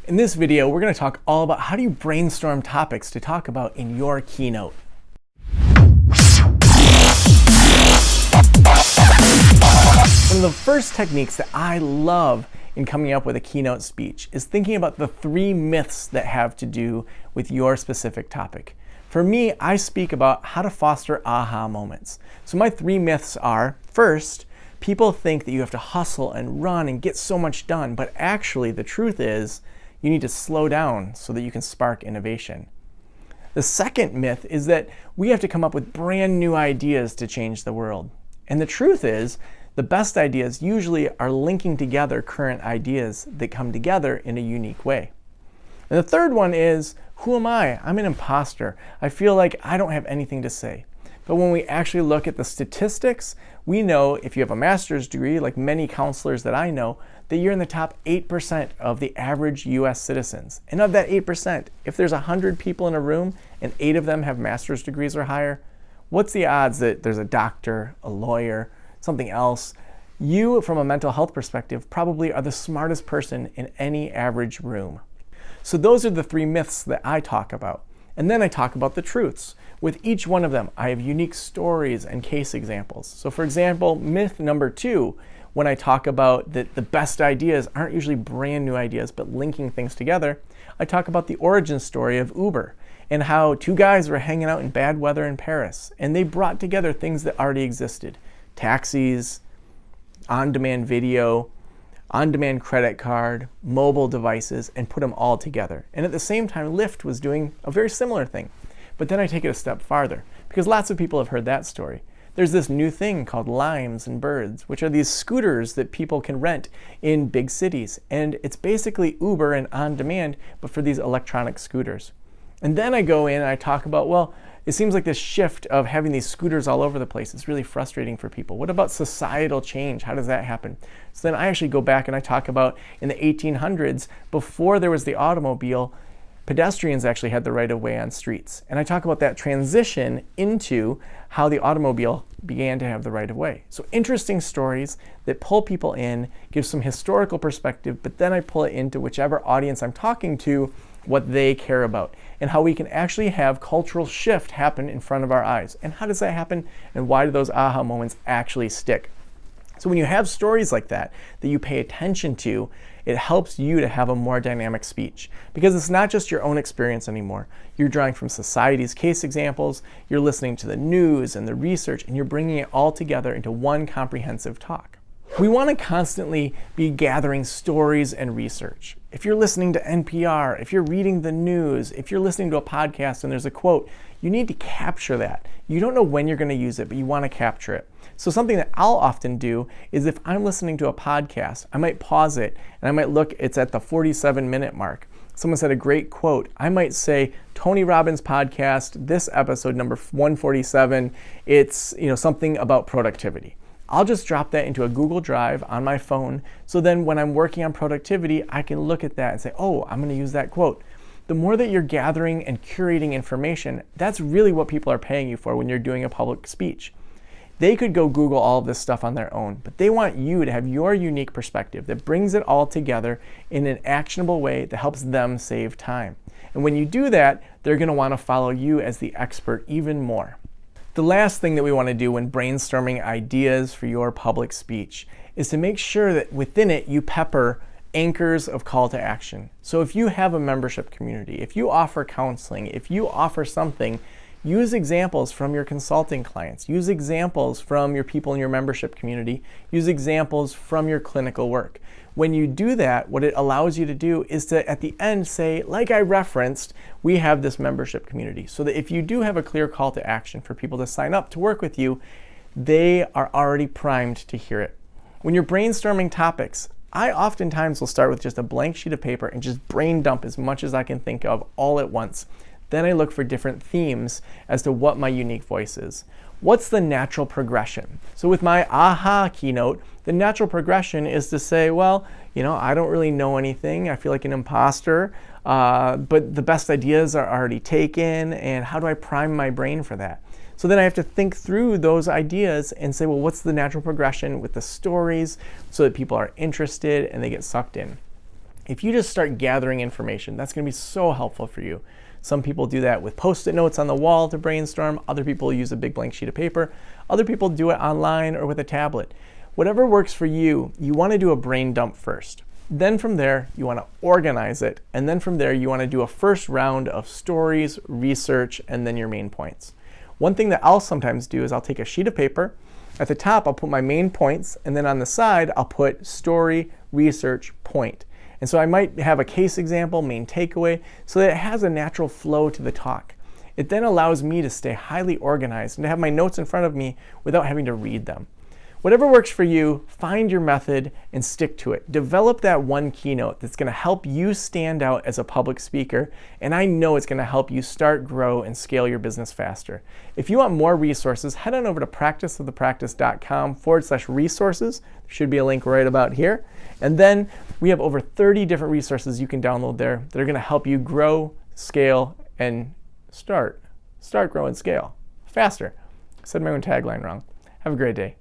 In this video, we're going to talk all about how do you brainstorm topics to talk about in your keynote. One of the first techniques that I love in coming up with a keynote speech is thinking about the 3 myths that have to do with your specific topic. For me, I speak about how to foster aha moments. So my 3 myths are, first, people think that you have to hustle and run and get so much done, but actually the truth is you need to slow down so that you can spark innovation. The second myth is that we have to come up with brand new ideas to change the world. And the truth is, the best ideas usually are linking together current ideas that come together in a unique way. And the third one is, who am I? I'm an imposter. I feel like I don't have anything to say. But when we actually look at the statistics, we know if you have a master's degree, like many counselors that I know, that you're in the top 8% of the average US citizens. And of that 8%, if there's 100 people in a room and 8 of them have master's degrees or higher, what's the odds that there's a doctor, a lawyer, something else? You, from a mental health perspective, probably are the smartest person in any average room. So those are the 3 myths that I talk about. And then I talk about the truths. With each one of them, I have unique stories and case examples. So for example, myth number 2, when I talk about that the best ideas aren't usually brand new ideas, but linking things together, I talk about the origin story of Uber and how 2 guys were hanging out in bad weather in Paris, and they brought together things that already existed. Taxis, on-demand video, on-demand credit card, mobile devices, and put them all together. And at the same time, Lyft was doing a very similar thing. But then I take it a step farther, because lots of people have heard that story. There's this new thing called Limes and Birds, which are these scooters that people can rent in big cities. And it's basically Uber and on-demand, but for these electronic scooters. And then I go in and I talk about, well, it seems like this shift of having these scooters all over the place is really frustrating for people. What about societal change? How does that happen? So then I actually go back and I talk about in the 1800s, before there was the automobile, pedestrians actually had the right of way on streets. And I talk about that transition into how the automobile began to have the right of way. So interesting stories that pull people in, give some historical perspective, but then I pull it into whichever audience I'm talking to, what they care about, and how we can actually have cultural shift happen in front of our eyes. And how does that happen? And why do those aha moments actually stick? So when you have stories like that you pay attention to, it helps you to have a more dynamic speech, because it's not just your own experience anymore. You're drawing from society's case examples, you're listening to the news and the research, and you're bringing it all together into one comprehensive talk. We want to constantly be gathering stories and research. If you're listening to NPR, if you're reading the news, if you're listening to a podcast and there's a quote, you need to capture that. You don't know when you're going to use it, but you want to capture it. So something that I'll often do is if I'm listening to a podcast, I might pause it and I might look, it's at the 47-minute mark. Someone said a great quote. I might say, Tony Robbins podcast, this episode number 147, it's something about productivity. I'll just drop that into a Google Drive on my phone, so then when I'm working on productivity, I can look at that and say, oh, I'm going to use that quote. The more that you're gathering and curating information, that's really what people are paying you for when you're doing a public speech. They could go Google all of this stuff on their own, but they want you to have your unique perspective that brings it all together in an actionable way that helps them save time. And when you do that, they're going to want to follow you as the expert even more. The last thing that we want to do when brainstorming ideas for your public speech is to make sure that within it you pepper anchors of call to action. So if you have a membership community, if you offer counseling, if you offer something, use examples from your consulting clients, use examples from your people in your membership community, use examples from your clinical work. When you do that, what it allows you to do is to, at the end, say, like I referenced, we have this membership community. So that if you do have a clear call to action for people to sign up to work with you, they are already primed to hear it. When you're brainstorming topics, I oftentimes will start with just a blank sheet of paper and just brain dump as much as I can think of all at once. Then I look for different themes as to what my unique voice is. What's the natural progression? So with my aha keynote, the natural progression is to say, well, I don't really know anything. I feel like an imposter, but the best ideas are already taken, and how do I prime my brain for that? So then I have to think through those ideas and say, well, what's the natural progression with the stories so that people are interested and they get sucked in? If you just start gathering information, that's going to be so helpful for you. Some people do that with Post-it notes on the wall to brainstorm. Other people use a big blank sheet of paper. Other people do it online or with a tablet. Whatever works for you, you want to do a brain dump first. Then from there, you want to organize it. And then from there, you want to do a first round of stories, research, and then your main points. One thing that I'll sometimes do is I'll take a sheet of paper. At the top, I'll put my main points. And then on the side, I'll put story, research, point. And so I might have a case example, main takeaway, so that it has a natural flow to the talk. It then allows me to stay highly organized and to have my notes in front of me without having to read them. Whatever works for you, find your method and stick to it. Develop that one keynote that's going to help you stand out as a public speaker, and I know it's going to help you start, grow, and scale your business faster. If you want more resources, head on over to practiceofthepractice.com/resources. There should be a link right about here. And then we have over 30 different resources you can download there that are going to help you grow, scale, and start, grow, and scale faster. I said my own tagline wrong. Have a great day.